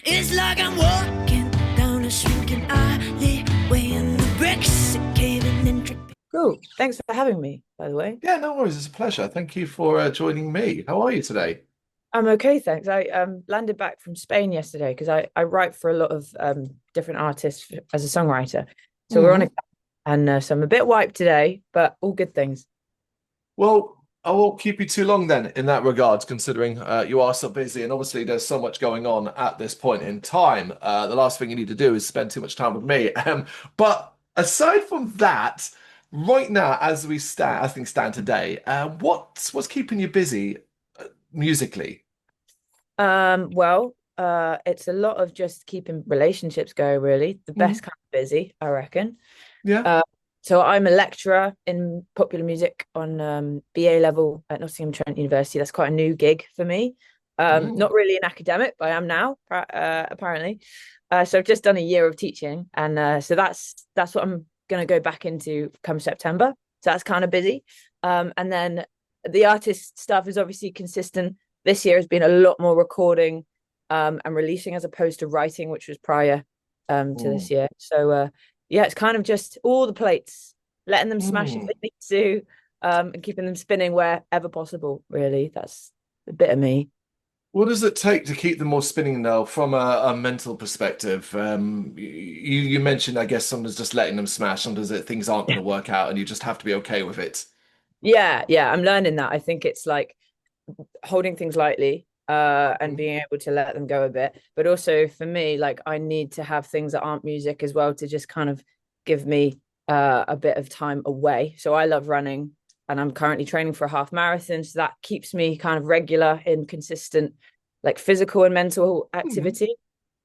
It's like I'm walking down a shrinking alleyway and the bricks are caving in. Cool. Thanks for having me, by the way. Yeah, no worries. It's a pleasure. Thank you for joining me. How are you today? I'm okay, thanks. I landed back from Spain yesterday because I write for a lot of different artists as a songwriter. So we're on a Mhm. and so I'm a bit wiped today, but all good things. Well, I won't keep you too long then in that regards, considering you are so busy and obviously there's so much going on at this point in time. The last thing you need to do is spend too much time with me. But aside from that, right now, as things stand today, what's keeping you busy musically? It's a lot of just keeping relationships going, really. The best Mhm. kind of busy, I reckon. Yeah. Uh, so I'm a lecturer in popular music on BA level at Nottingham Trent University. That's quite a new gig for me. Mm. Not really an academic, but I am now, apparently. So I've just done a year of teaching, and so that's what I'm going to go back into come September. So that's kind of busy. And then the artist stuff is obviously consistent. This year has been a lot more recording and releasing as opposed to writing, which was prior to this Mm. year. So yeah, it's kind of just all the plates, letting them smash if Mm. they need to, and keeping them spinning wherever possible, really. That's a bit of me. What does it take to keep them all spinning though, from a mental perspective? You mentioned, I guess, sometimes just letting them smash, sometimes things aren't going Yeah. to work out, and you just have to be okay with it. Yeah, I'm learning that. I think it's like holding things lightly and Mhm. being able to let them go a bit. But also for me, like I need to have things that aren't music as well to just kind of give me a bit of time away. So I love running and I'm currently training for a half marathon. So that keeps me kind of regular in consistent like physical and mental Mhm. activity.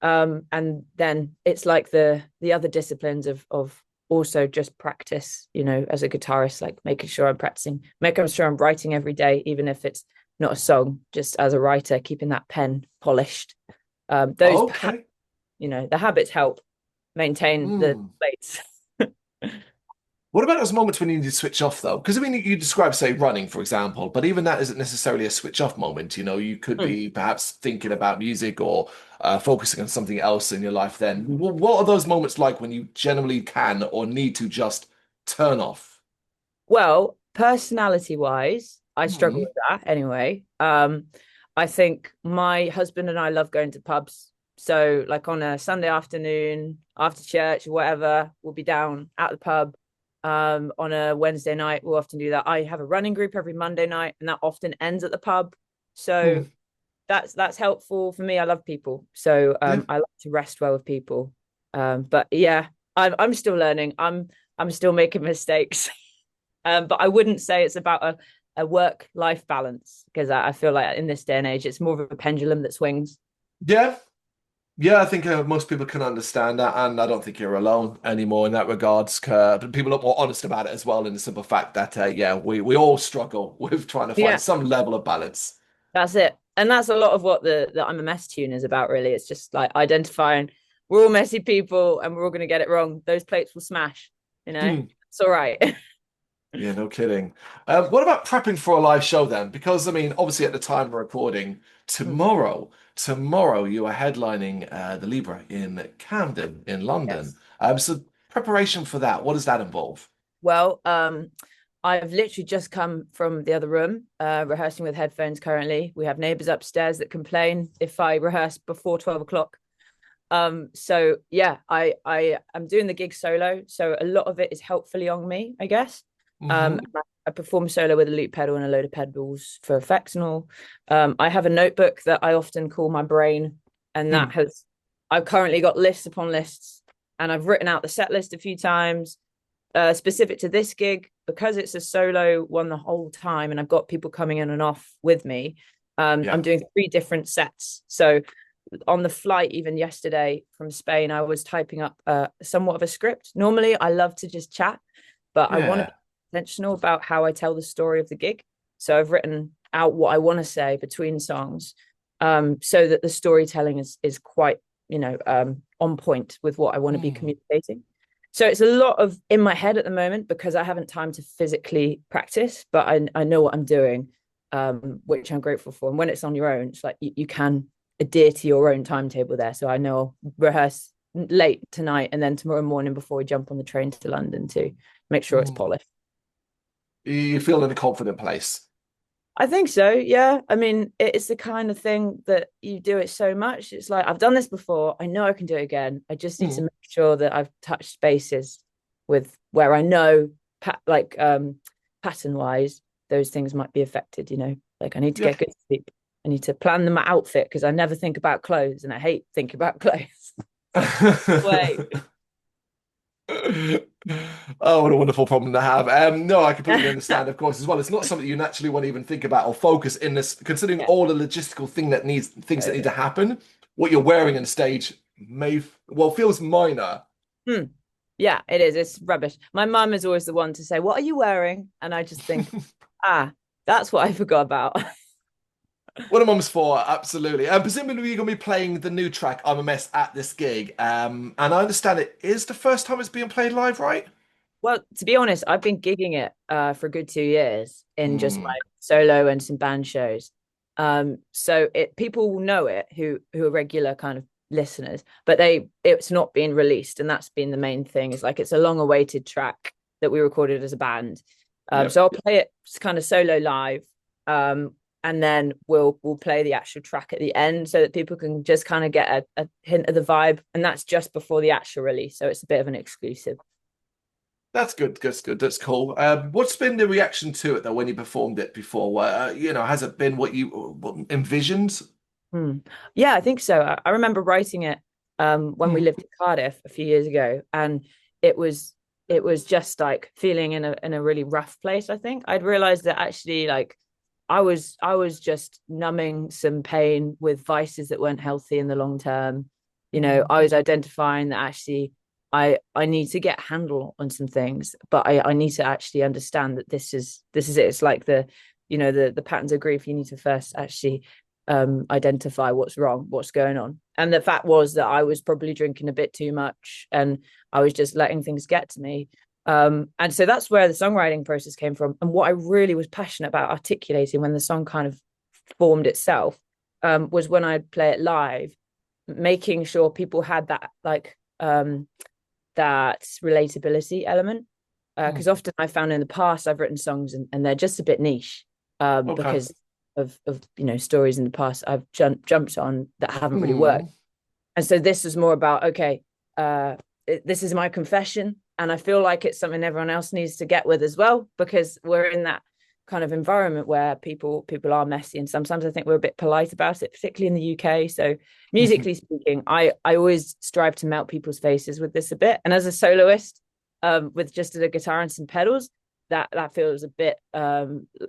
And then it's like the other disciplines of also just practice, as a guitarist, like making sure I'm practicing, making sure I'm writing every day, even if it's not a song, just as a writer, keeping that pen polished. Those, Okay. the habits help maintain the Mm. plates. What about those moments when you need to switch off though? Because I mean, you describe, say, running, for example, but even that isn't necessarily a switch off moment. You could Mm. be perhaps thinking about music or focusing on something else in your life. Then, what are those moments like when you generally can or need to just turn off? Well, personality wise, I struggle Mm. with that anyway. I think my husband and I love going to pubs. So, like on a Sunday afternoon after church or whatever, we'll be down at the pub. On a Wednesday night, we'll often do that. I have a running group every Monday night, and that often ends at the pub. So Mm. that's helpful for me. I love people, so Yeah. I like to rest well with people. But yeah, I'm still learning. I'm still making mistakes. But I wouldn't say it's about a work-life balance because I feel like in this day and age, it's more of a pendulum that swings. Yeah. Yeah, I think most people can understand that, and I don't think you're alone anymore in that regards. But people are more honest about it as well, in the simple fact that, yeah, we all struggle with trying to find Yeah, some level of balance. that's it. And that's a lot of what the I'm a mess tune is about, really. It's just like identifying we're all messy people and we're all going to get it wrong. Those plates will smash, Hmm. It's all right. Yeah, no kidding. What about prepping for a live show then? Because I mean, obviously at the time of recording, tomorrow you are headlining the Libra in Camden in London. Yes. So preparation for that, what does that involve? Well, I've literally just come from the other room, rehearsing with headphones currently. We have neighbors upstairs that complain if I rehearse before 12 o'clock. So yeah, I am doing the gig solo. So a lot of it is helpfully on me, I guess. Hmm. I perform solo with a loop pedal and a load of pedals for effects and all. I have a notebook that I often call my brain, and Hmm. I've currently got lists upon lists, and I've written out the set list a few times specific to this gig because it's a solo one the whole time and I've got people coming in and off with me. I'm Yeah. doing three different sets. So on the flight, even yesterday from Spain, I was typing up somewhat of a script. Normally, I love to just chat, but I want to be Yeah. intentional about how I tell the story of the gig. So I've written out what I want to say between songs, so that the storytelling is quite, on point with what I want to be Hmm. communicating. So it's a lot of in my head at the moment because I haven't time to physically practice, but I know what I'm doing, which I'm grateful for. And when it's on your own, it's like you can adhere to your own timetable there. So I know I'll rehearse late tonight and then tomorrow morning before we jump on the train to London to make sure it's polished. You feel in a confident place. I think so, yeah. I mean, it's the kind of thing that you do it so much. It's like, I've done this before. I know I can do it again. I just need to make sure that I've touched spaces with where I know, pattern-wise, those things might be affected, you know? Like, I need to get good sleep. I need to plan my outfit because I never think about clothes and I hate thinking about clothes. Wait. Oh, what a wonderful problem to have. No, I completely understand, of course, as well. It's not something you naturally want to even think about or focus in this, considering all the logistical things that need to happen. What you're wearing on stage feels minor. Yeah, it is. It's rubbish. My mum is always the one to say, "What are you wearing?" And I just think, that's what I forgot about. What a mum's for, absolutely. Presumably you're going to be playing the new track, I'm a Mess, at this gig. And I understand it is the first time it's being played live, right? Well, to be honest, I've been gigging it for a good 2 years in just like solo and some band shows. So people will know it who are regular kind of listeners, but it's not been released, and that's been the main thing. It's like it's a long-awaited track that we recorded as a band. So I'll play it kind of solo live. And then we'll play the actual track at the end so that people can just kind of get a hint of the vibe. And that's just before the actual release. So it's a bit of an exclusive. That's good. That's good. That's cool. What's been the reaction to it though when you performed it before? Has it been what you envisioned? Yeah, I think so. I remember writing it when we lived in Cardiff a few years ago, and it was just like feeling in a really rough place. I think I'd realized that actually, like, I was just numbing some pain with vices that weren't healthy in the long term. You know, I was identifying that actually I need to get a handle on some things, but I need to actually understand that this is it. It's like the patterns of grief. You need to first actually identify what's wrong, what's going on. And the fact was that I was probably drinking a bit too much and I was just letting things get to me. And so that's where the songwriting process came from. And what I really was passionate about articulating when the song kind of formed itself was when I'd play it live, making sure people had that that relatability element. Because often I found in the past I've written songs and they're just a bit niche because of stories in the past I've jumped on that haven't really worked. And so this is more about, okay, this is my confession. And I feel like it's something everyone else needs to get with as well, because we're in that kind of environment where people are messy. And sometimes I think we're a bit polite about it, particularly in the UK. So musically speaking, I always strive to melt people's faces with this a bit. And as a soloist, with just a guitar and some pedals, that feels a bit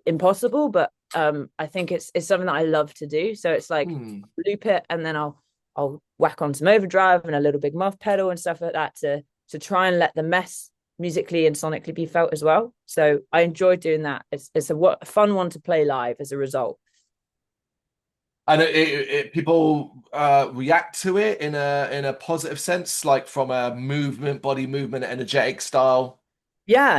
impossible. But I think it's something that I love to do. So it's like loop it, and then I'll whack on some overdrive and a little big muff pedal and stuff like that to try and let the mess musically and sonically be felt as well. So I enjoy doing that. It's a fun one to play live as a result. And people react to it in a positive sense, like from a body movement, energetic style. Yeah.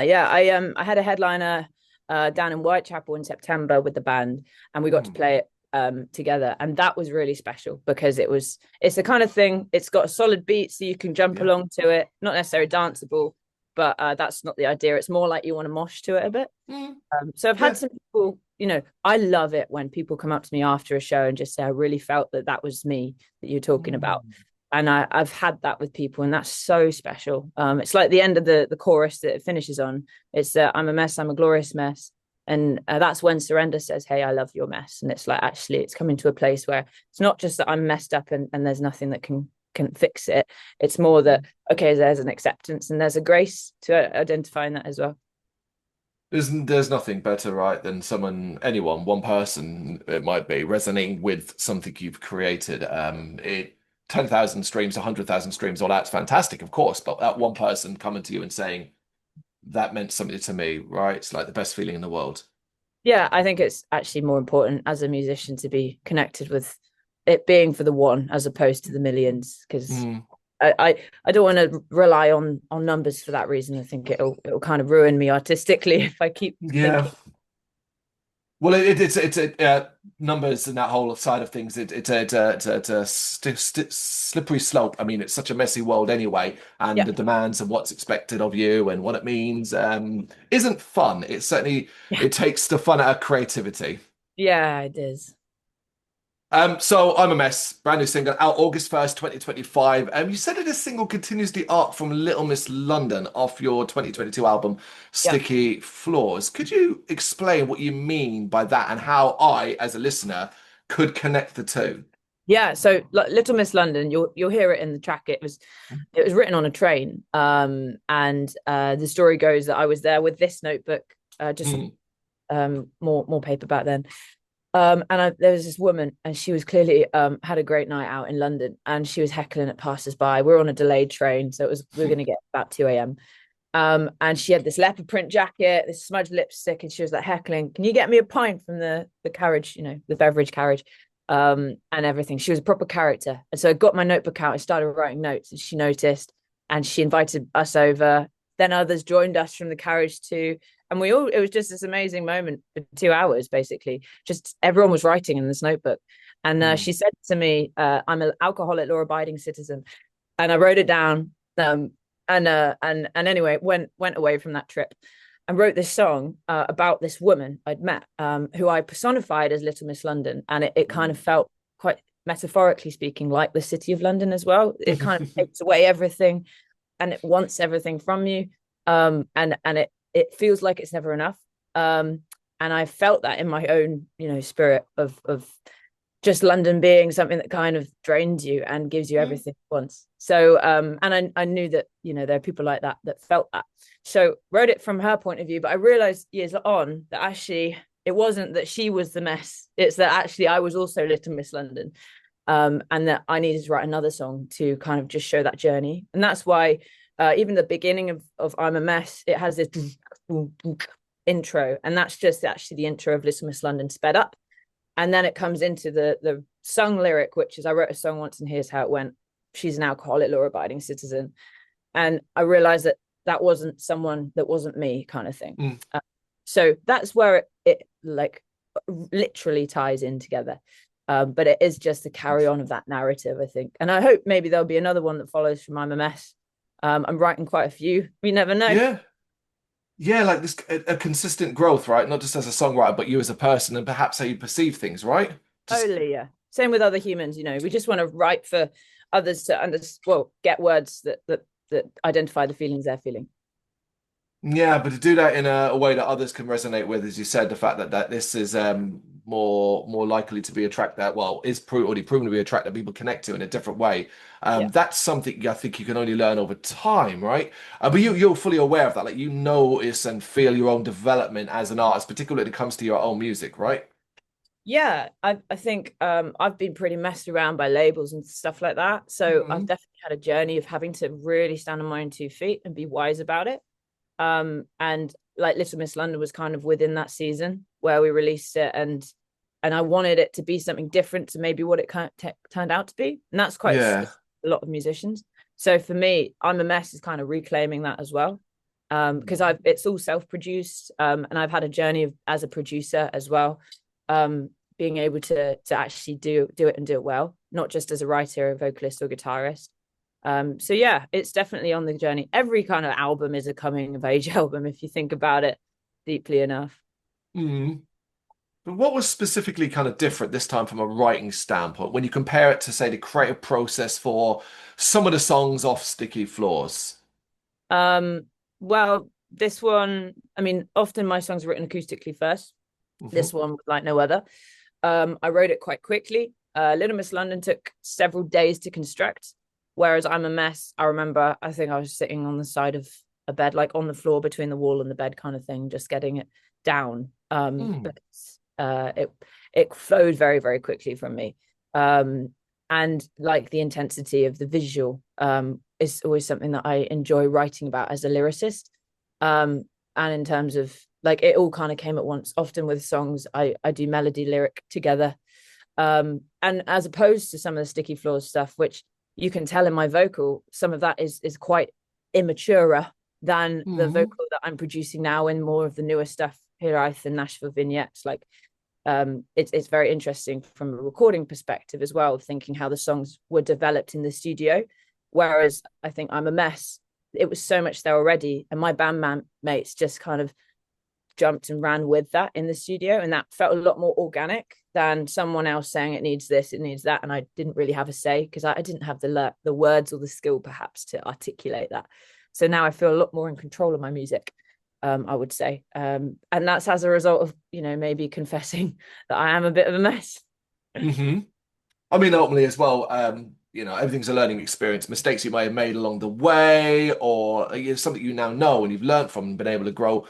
I had a headliner down in Whitechapel in September with the band, and we got to play it together, and that was really special because it's the kind of thing, it's got a solid beat so you can jump along to it, not necessarily danceable, but that's not the idea. It's more like you want to mosh to it a bit. So I've had some people, I love it when people come up to me after a show and just say, I really felt that was me that you're talking about. And I've had that with people, and that's so special. It's like the end of the chorus that it finishes on. It's I'm a mess, I'm a glorious mess. And that's when Surrender says, hey, I love your mess. And it's like, actually, it's coming to a place where it's not just that I'm messed up and there's nothing that can fix it. It's more that, okay, there's an acceptance and there's a grace to identifying that as well. There's nothing better, right, than one person, it might be, resonating with something you've created. 10,000 streams, 100,000 streams, all that's fantastic, of course. But that one person coming to you and saying, that meant something to me, right? It's like the best feeling in the world. Yeah, I think it's actually more important as a musician to be connected with it being for the one as opposed to the millions, because I don't want to rely on numbers for that reason. I think it'll kind of ruin me artistically if I keep thinking. Well, it's numbers and that whole side of things. It's a slippery slope. I mean, it's such a messy world anyway, and Yeah. the demands and what's expected of you and what it means isn't fun. It certainly Yeah. it takes the fun out of creativity. Yeah, it is. So I'm a mess. Brand new single out August 1st, 2025. You said that this single continues the arc from Little Miss London off your 2022 album, Yeah. Sticky Flaws. Could you explain what you mean by that and how I, as a listener, could connect the two? Yeah, so Little Miss London, you'll hear it in the track. It was written on a train. And the story goes that I was there with this notebook, just Mm. more paper back then. There was this woman, and she was clearly had a great night out in London, and she was heckling at passers-by. We were on a delayed train, so we were going to get about 2 a.m. And she had this leopard print jacket, this smudged lipstick, and she was like heckling, "Can you get me a pint from the carriage, the beverage carriage?" And everything. She was a proper character. And so I got my notebook out, I started writing notes, and she noticed, and she invited us over. Then others joined us from the carriage too. And it was just this amazing moment for 2 hours, basically. Just everyone was writing in this notebook. And Mm. she said to me, "I'm an alcoholic, law-abiding citizen." And I wrote it down. And anyway, went away from that trip and wrote this song about this woman I'd met, who I personified as Little Miss London. And it kind of felt, quite metaphorically speaking, like the city of London as well. It kind of takes away everything, and it wants everything from you. And it feels like it's never enough. And I felt that in my own, spirit of just London being something that kind of drains you and gives you everything at once. So, and I knew that, there are people like that felt that. So wrote it from her point of view, but I realized years on that actually it wasn't that she was the mess. It's that actually I was also Little Miss London. And that I needed to write another song to kind of just show that journey. And that's why even the beginning of I'm a Mess, it has this intro. And that's just actually the intro of Little Miss London sped up. And then it comes into the sung lyric, which is, I wrote a song once and here's how it went. She's an alcoholic, law-abiding citizen. And I realized that wasn't someone that wasn't me, kind of thing. Mm. So that's where it like literally ties in together. But it is just a carry on of that narrative, I think. And I hope maybe there'll be another one that follows from I'm a Mess. I'm writing quite a few. We never know. Yeah. Yeah, like this a consistent growth, right? Not just as a songwriter, but you as a person and perhaps how you perceive things, right? Just Totally, yeah. Same with other humans, we just want to write for others to get words that identify the feelings they're feeling. yeah, but to do that in a way that others can resonate with, as you said, the fact that this is more likely to be a track that, well, already proven to be a track that people connect to in a different way. Yeah. That's something I think you can only learn over time, right? But you're fully aware of that, like you notice and feel your own development as an artist, particularly when it comes to your own music, right? Yeah, I think I've been pretty messed around by labels and stuff like that. So I've Mhm. definitely had a journey of having to really stand on my own 2 feet and be wise about it. And like Little Miss London was kind of within that season where we released it, and I wanted it to be something different to maybe what it kind of turned out to be, and that's quite Yeah. a lot of musicians. So for me, I'm a Mess is kind of reclaiming that as well, because it's all self-produced, and I've had a journey as a producer as well, being able to actually do it and do it well, not just as a writer, a vocalist, or guitarist. So yeah, it's definitely on the journey. Every kind of album is a coming of age album if you think about it deeply enough. Mhm. But what was specifically kind of different this time from a writing standpoint when you compare it to, say, the creative process for some of the songs off Sticky Floors? Um, well, this one, I mean, often my songs are written acoustically first. This Mhm. one was like no other. I wrote it quite quickly. Little Miss London took several days to construct, whereas I'm a Mess, I remember, I think I was sitting on the side of a bed, like on the floor between the wall and the bed kind of thing, just getting it down. Mm. But it flowed very, very quickly from me. And like the intensity of the visual is always something that I enjoy writing about as a lyricist. And in terms of like, it all kind of came at once. Often with songs, I do melody lyric together. And as opposed to some of the Sticky Floors stuff, which you can tell in my vocal, some of that is quite immaturer than the Mhm. vocal that I'm producing now in more of the newer stuff, here and Nashville Vignettes. Like it's very interesting from a recording perspective as well, thinking how the songs were developed in the studio. Whereas I think I'm a Mess, it was so much there already, and my mates just kind of jumped and ran with that in the studio, and that felt a lot more organic than someone else saying it needs this, it needs that, and I didn't really have a say because I didn't have the words or the skill perhaps to articulate that. So now I feel a lot more in control of my music, I would say, and that's as a result of maybe confessing that I am a bit of a mess. Mm-hmm. I mean, ultimately as well, everything's a learning experience. Mistakes you may have made along the way, or something you now know and you've learned from and been able to grow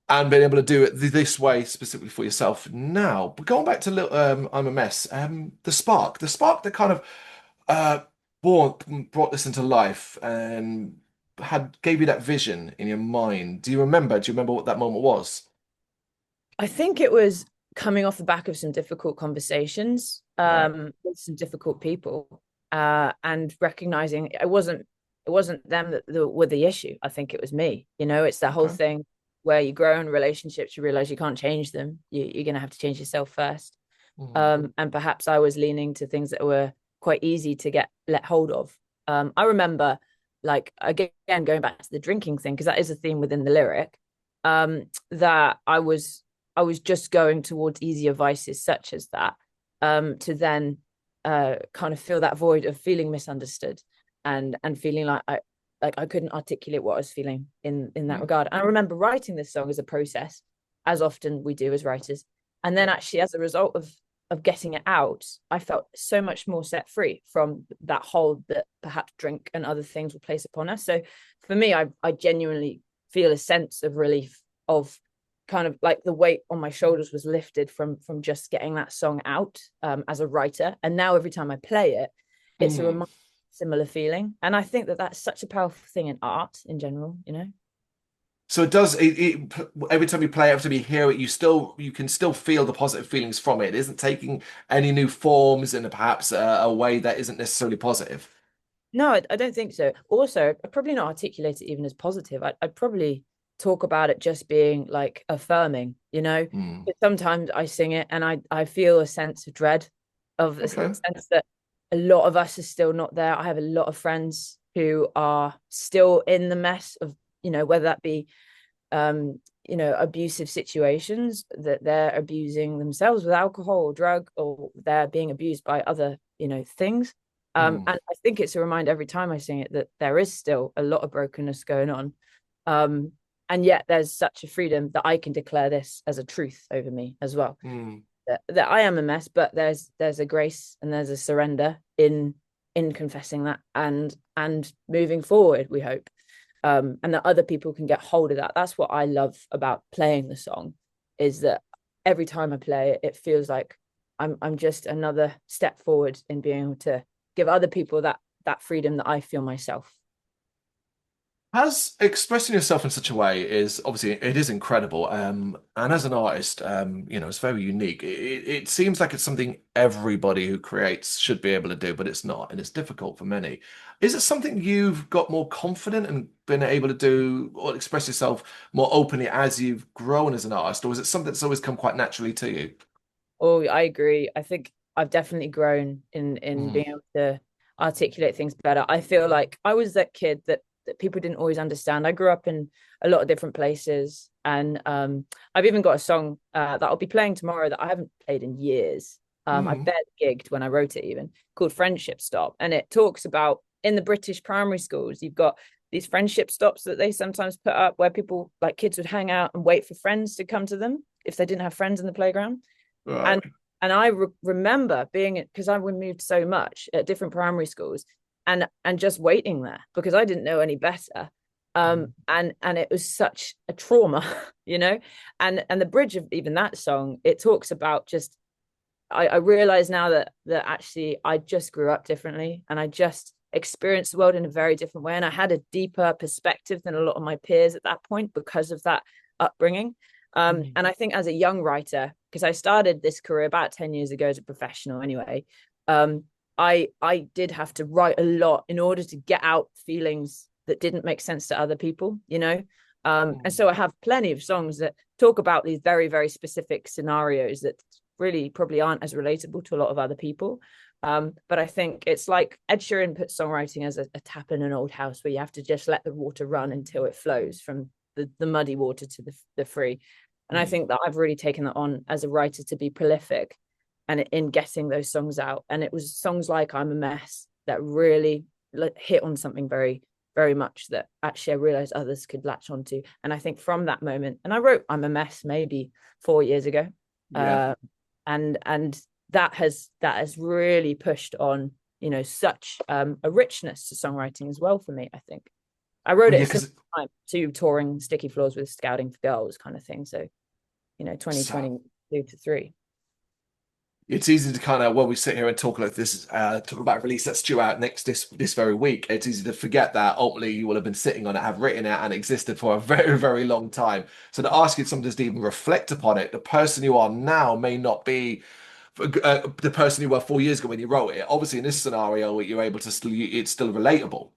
and been able to do it this way specifically for yourself now. But going back to I'm a Mess, the spark that kind of uh, brought this into life and gave you that vision in your mind. Do you remember? Do you remember what that moment was? I think it was coming off the back of some difficult conversations Right. with some difficult people, and recognizing it wasn't them that were the issue. I think it was me. It's that whole Okay. thing where you grow in relationships, you realize you can't change them. You're going to have to change yourself first. Mm. And perhaps I was leaning to things that were quite easy to let hold of. I remember, like, again, going back to the drinking thing, because that is a theme within the lyric, that I was just going towards easier vices such as that, to then kind of fill that void of feeling misunderstood and feeling like I couldn't articulate what I was feeling in that Yeah. regard. And I remember writing this song as a process, as often we do as writers. And then actually, as a result of getting it out, I felt so much more set free from that hold that perhaps drink and other things will place upon us. So for me, I genuinely feel a sense of relief, of kind of like the weight on my shoulders was lifted from just getting that song out, as a writer. And now every time I play it, it's a Mm. similar feeling. And I think that that's such a powerful thing in art in general. So it does. Every time you play, every time you hear it, you can still feel the positive feelings from it. It isn't taking any new forms in perhaps a way that isn't necessarily positive. No, I don't think so. Also, I'd probably not articulate it even as positive. I'd probably talk about it just being like affirming. Mm. But sometimes I sing it and I feel a sense of dread, of a Okay. sense that a lot of us are still not there. I have a lot of friends who are still in the mess of, whether that be abusive situations, that they're abusing themselves with alcohol or drug, or they're being abused by other, things. And Mm. I think it's a reminder every time I sing it that there is still a lot of brokenness going on. Um, and yet there's such a freedom that I can declare this as a truth over me as well. Mm. That I am a mess, but there's a grace and there's a surrender in confessing that and moving forward, we hope. And that other people can get hold of that. That's what I love about playing the song, is that every time I play it, it feels like I'm just another step forward in being able to give other people that freedom that I feel myself. As expressing yourself in such a way is obviously it is incredible, and as an artist, it's very unique. It seems like it's something everybody who creates should be able to do, but it's not, and it's difficult for many. Is it something you've got more confident and been able to do or express yourself more openly as you've grown as an artist, or is it something that's always come quite naturally to you? Oh, I agree. I think I've definitely grown in Mm. being able to articulate things better. I feel like I was that kid that people didn't always understand. I grew up in a lot of different places, and I've even got a song that I'll be playing tomorrow that I haven't played in years. I Mm. barely gigged when I wrote it, even, called Friendship Stop, and it talks about, in the British primary schools, you've got these friendship stops that they sometimes put up where people, like kids, would hang out and wait for friends to come to them if they didn't have friends in the playground. Right. And I remember being, because I moved so much at different primary schools, and just waiting there because I didn't know any better. And it was such a trauma, you know. And the bridge of even that song, it talks about just, I realize now that actually I just grew up differently, and I just experienced the world in a very different way, and I had a deeper perspective than a lot of my peers at that point because of that upbringing. Mm. And I think as a young writer, because I started this career about 10 years ago as a professional anyway, I did have to write a lot in order to get out feelings that didn't make sense to other people, you know. And Mm. so I have plenty of songs that talk about these very, very specific scenarios that really probably aren't as relatable to a lot of other people. But I think it's like Ed Sheeran puts songwriting as a tap in an old house where you have to just let the water run until it flows from the muddy water to the free. And I think that I've really taken that on as a writer to be prolific and in getting those songs out. And it was songs like I'm a Mess that really hit on something very, very much that actually I realized others could latch onto. And I think from that moment, and I wrote I'm a Mess maybe 4 years ago. Yeah. And that has really pushed on, you know, such a richness to songwriting as well for me. I think I wrote it at the same time to touring Sticky Floors with Scouting for Girls kind of thing. So, you know, 2022 to 3. It's easy to kind of, when we sit here and talk like this, talk about a release that's due out this very week, it's easy to forget that ultimately you will have been sitting on it, have written it, and existed for a very, very long time. So to ask you sometimes to even reflect upon it, the person you are now may not be the person you were 4 years ago when you wrote it. Obviously, in this scenario, you're able to it's still relatable.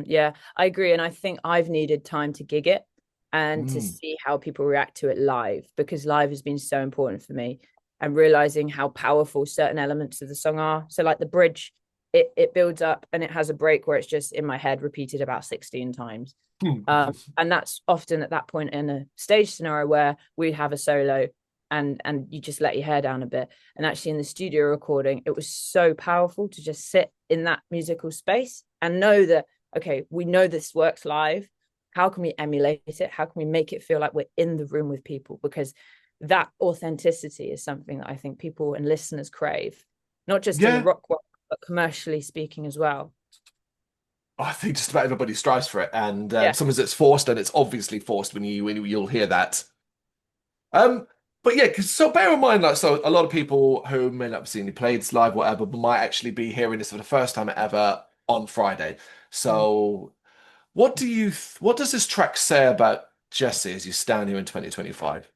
Yeah, I agree. And I think I've needed time to gig it and to see how people react to it live, because live has been so important for me, and realizing how powerful certain elements of the song are. So like the bridge, it builds up and it has a break where it's just in my head repeated about 16 times. And that's often at that point in a stage scenario where we have a solo and you just let your hair down a bit. And actually in the studio recording, it was so powerful to just sit in that musical space and know that, okay, we know this works live. How can we emulate it? How can we make it feel like we're in the room with people? Because that authenticity is something that I think people and listeners crave, not just in the rock world, but commercially speaking as well. I think just about everybody strives for it, and sometimes it's forced, and it's obviously forced when you'll hear that. But yeah, so bear in mind, like, so a lot of people who may not have seen you played live, whatever, but might actually be hearing this for the first time ever on Friday. So, what does this track say about Jessie as you stand here in 2025?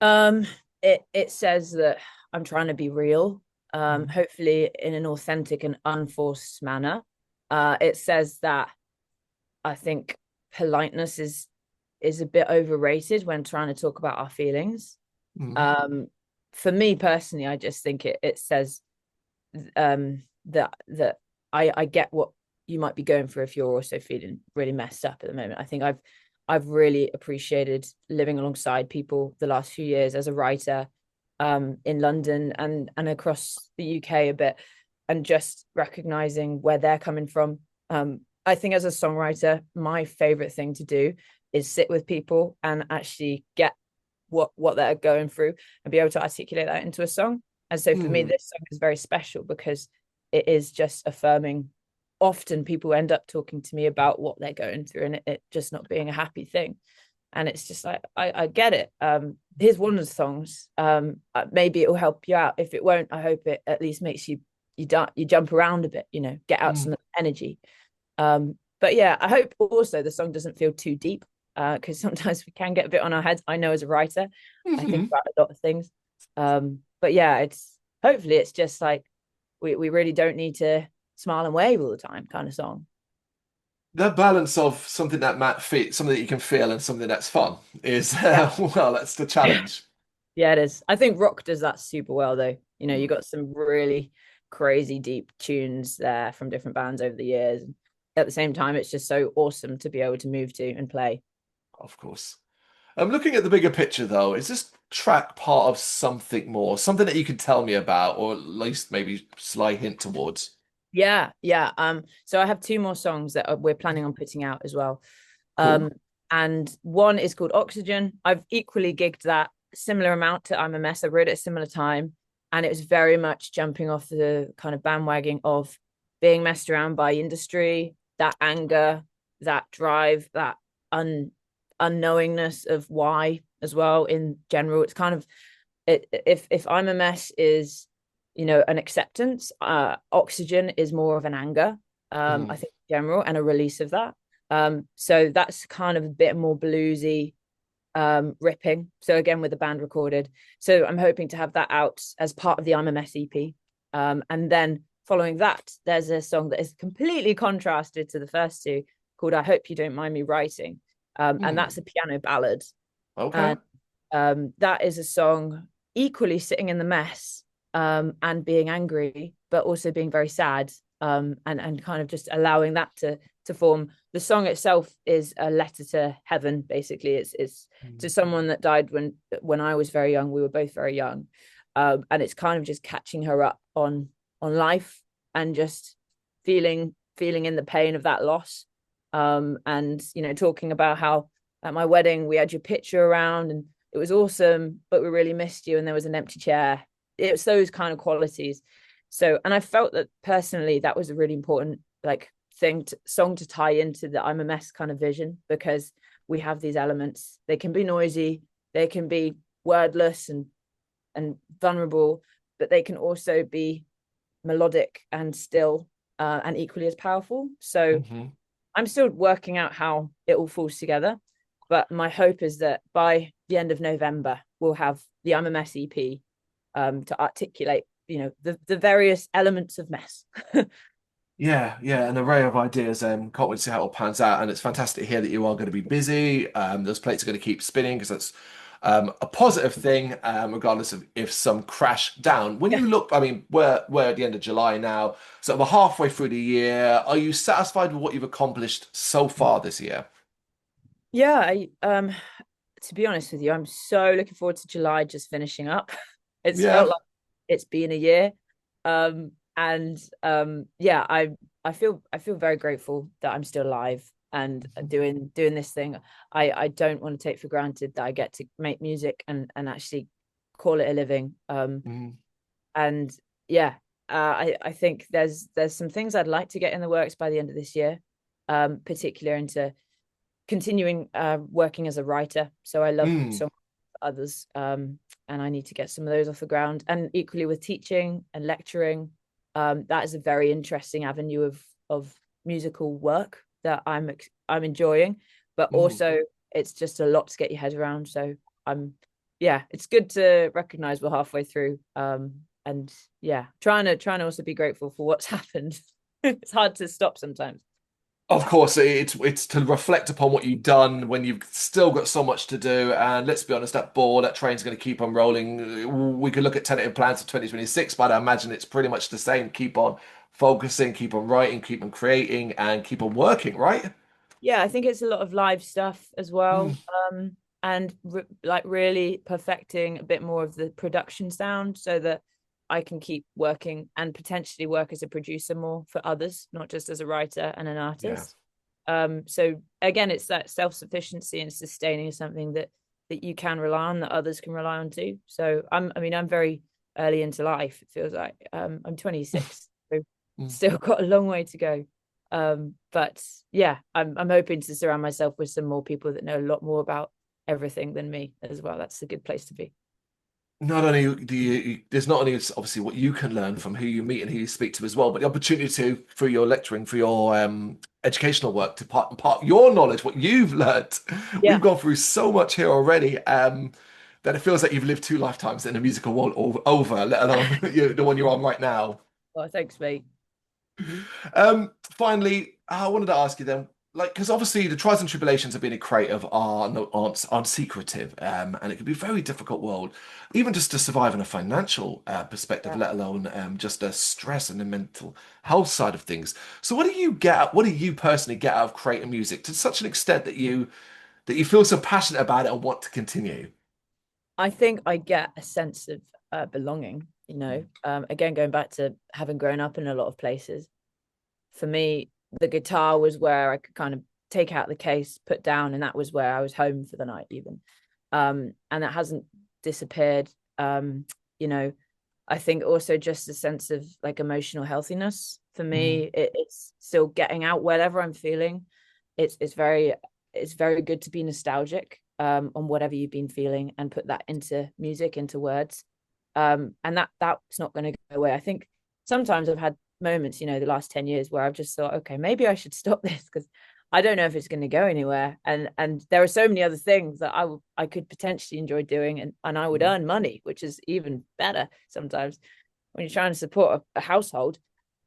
It says that I'm trying to be real, hopefully in an authentic and unforced manner. It says that I think politeness is a bit overrated when trying to talk about our feelings. For me personally, I just think it says that I get what you might be going through if you're also feeling really messed up at the moment. I think I've really appreciated living alongside people the last few years as a writer, in London and across the UK a bit, and just recognizing where they're coming from. I think as a songwriter, my favorite thing to do is sit with people and actually get what they're going through and be able to articulate that into a song. And so for me, this song is very special because it is just affirming. Often people end up talking to me about what they're going through and it just not being a happy thing. And it's just like, I get it. Here's one of the songs. Maybe it will help you out. If it won't, I hope it at least makes you jump around a bit, you know, get out some energy. But yeah, I hope also the song doesn't feel too deep, because sometimes we can get a bit on our heads. I know as a writer, I think about a lot of things. But yeah, hopefully it's just like we really don't need to smile and wave all the time kind of song. The balance of something that something that you can feel and something that's fun is well, that's the challenge. Yeah, it is. I think rock does that super well though. You know, you got some really crazy deep tunes there from different bands over the years. At the same time, it's just so awesome to be able to move to and play. Of course. I'm looking at the bigger picture though. Is this track part of something more, something that you can tell me about, or at least maybe slight hint towards? Yeah. So I have 2 more songs that we're planning on putting out as well. Cool. And one is called Oxygen. I've equally gigged that similar amount to I'm a Mess. I wrote it at a similar time, and it was very much jumping off the kind of bandwagon of being messed around by industry, that anger, that drive, that unknowingness of why as well. In general, it's kind of if I'm a Mess is, you know, an acceptance, Oxygen is more of an anger, I think in general, and a release of that. So that's kind of a bit more bluesy, ripping. So again, with the band recorded. So I'm hoping to have that out as part of the I'm a Mess EP. And then following that, there's a song that is completely contrasted to the first 2 called I Hope You Don't Mind Me Writing. And that's a piano ballad. Okay. And that is a song equally sitting in the mess, and being angry, but also being very sad, and kind of just allowing that to form. The song itself is a letter to heaven, basically. It's to someone that died when I was very young. We were both very young, and it's kind of just catching her up on life, and just feeling in the pain of that loss, and talking about how at my wedding we had your picture around and it was awesome, but we really missed you and there was an empty chair. It's those kind of qualities. So, and I felt that personally that was a really important song to tie into the I'm a Mess kind of vision, because we have these elements. They can be noisy, they can be wordless and vulnerable, but they can also be melodic and still, and equally as powerful. So I'm still working out how it all falls together, but my hope is that by the end of November we'll have the I'm a Mess EP, to articulate the various elements of mess. Yeah, an array of ideas. Can't wait to see how it all pans out. And it's fantastic to hear that you are going to be busy. Those plates are going to keep spinning because that's a positive thing, regardless of if some crash down. When you look, I mean, we're at the end of July now, so we're halfway through the year. Are you satisfied with what you've accomplished so far this year? Yeah, to be honest with you, I'm so looking forward to July just finishing up. It's felt Yeah. like it's been a year. And yeah, I feel very grateful that I'm still alive and doing this thing. I don't want to take for granted that I get to make music and actually call it a living. Mhm. And yeah, I think there's some things I'd like to get in the works by the end of this year, particularly into continuing working as a writer. So I love Mm. songs for others, and I need to get some of those off the ground. And equally with teaching and lecturing, that is a very interesting avenue of musical work that I'm enjoying, but Mm. also it's just a lot to get your head around. So yeah, it's good to recognize we're halfway through, and yeah, trying to also be grateful for what's happened. It's hard to stop sometimes. Of course, it's to reflect upon what you've done when you've still got so much to do. And let's be honest, that train's going to keep on rolling. We could look at tentative plans for 2026, but I imagine it's pretty much the same. Keep on focusing, keep on writing, keep on creating, and keep on working, right? Yeah, I think it's a lot of live stuff as Mm. well, and really perfecting a bit more of the production sound so that I can keep working and potentially work as a producer more for others, not just as a writer and an Yeah. artist. So again, it's that self-sufficiency and sustaining something that you can rely on, that others can rely on too. So I'm very early into life, it feels like. I'm 26, so Mm. still got a long way to go. But yeah, I'm hoping to surround myself with some more people that know a lot more about everything than me as well. That's a good place to be. Not only there's not only obviously what you can learn from who you meet and who you speak to as well, but the opportunity to, through your lecturing, for your educational work, to impart your knowledge, what you've learnt. We've Yeah. gone through so much here already, that it feels like you've lived two lifetimes in the musical world over, let alone the one you're on right now. Well, thanks, mate. Finally, I wanted to ask you then, like, because obviously the trials and tribulations of being a creative aren't secretive, and it can be a very difficult world, even just to survive in a financial perspective, Yeah. let alone just the stress and the mental health side of things. So, what do you get? What do you personally get out of creating music to such an extent that you feel so passionate about it and want to continue? I think I get a sense of belonging, again, going back to having grown up in a lot of places. For me, the guitar was where I could kind of take out the case, put down, and that was where I was home for the night, even. And that hasn't disappeared. You know, I think also just a sense of like emotional healthiness. For Mm. me, it's still getting out whatever I'm feeling. It's very good to be nostalgic, on whatever you've been feeling and put that into music, into words. And that's not going to go away. I think sometimes I've had moments, the last 10 years where I've just thought, okay, maybe I should stop this because I don't know if it's going to go anywhere. And there are so many other things that I could potentially enjoy doing, and I would Mm. earn money, which is even better sometimes when you're trying to support a household.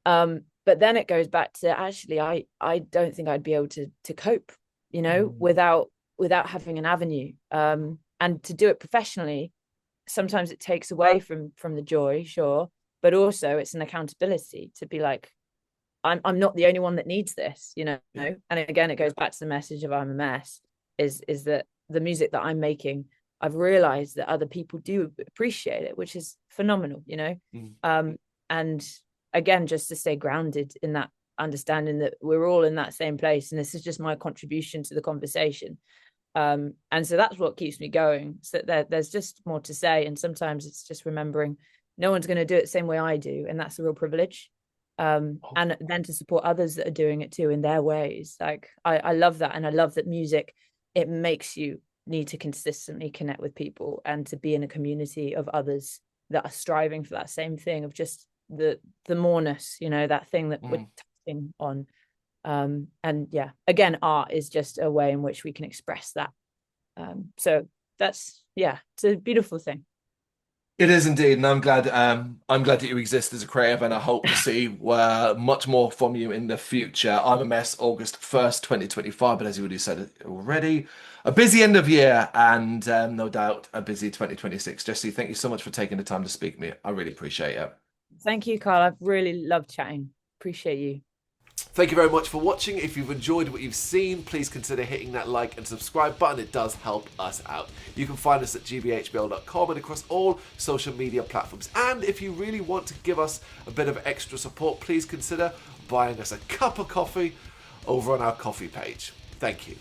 But then it goes back to actually I don't think I'd be able to cope, Mm. without having an avenue. And to do it professionally, sometimes it takes away from the joy, sure, but also it's an accountability to be like, I'm not the only one that needs this, you know. And again, it goes back to the message of I'm a mess, is that the music that I'm making, I've realized that other people do appreciate it, which is phenomenal, you know. And again, just to stay grounded in that understanding that we're all in that same place, and this is just my contribution to the conversation. And so that's what keeps me going, so that there's just more to say, and sometimes it's just remembering no one's going to do it the same way I do, and that's a real privilege. And then to support others that are doing it too in their ways. Like I love that, and I love that music, it makes you need to consistently connect with people and to be in a community of others that are striving for that same thing, of just the moreness, you know, that thing that we're touching on. And yeah, again, art is just a way in which we can express that. So that's, yeah, it's a beautiful thing. It is indeed, and I'm glad that you exist as a creative, and I hope to see much more from you in the future. I'm a Mess, August 1st, 2025, but as you already said already, a busy end of year, and no doubt a busy 2026. Jessie, thank you so much for taking the time to speak to me. I really appreciate it. Thank you, Carl. I've really loved chatting. Appreciate you. Thank you very much for watching. If you've enjoyed what you've seen, please consider hitting that like and subscribe button. It does help us out. You can find us at gbhbl.com and across all social media platforms. And if you really want to give us a bit of extra support, please consider buying us a cup of coffee over on our coffee page. Thank you.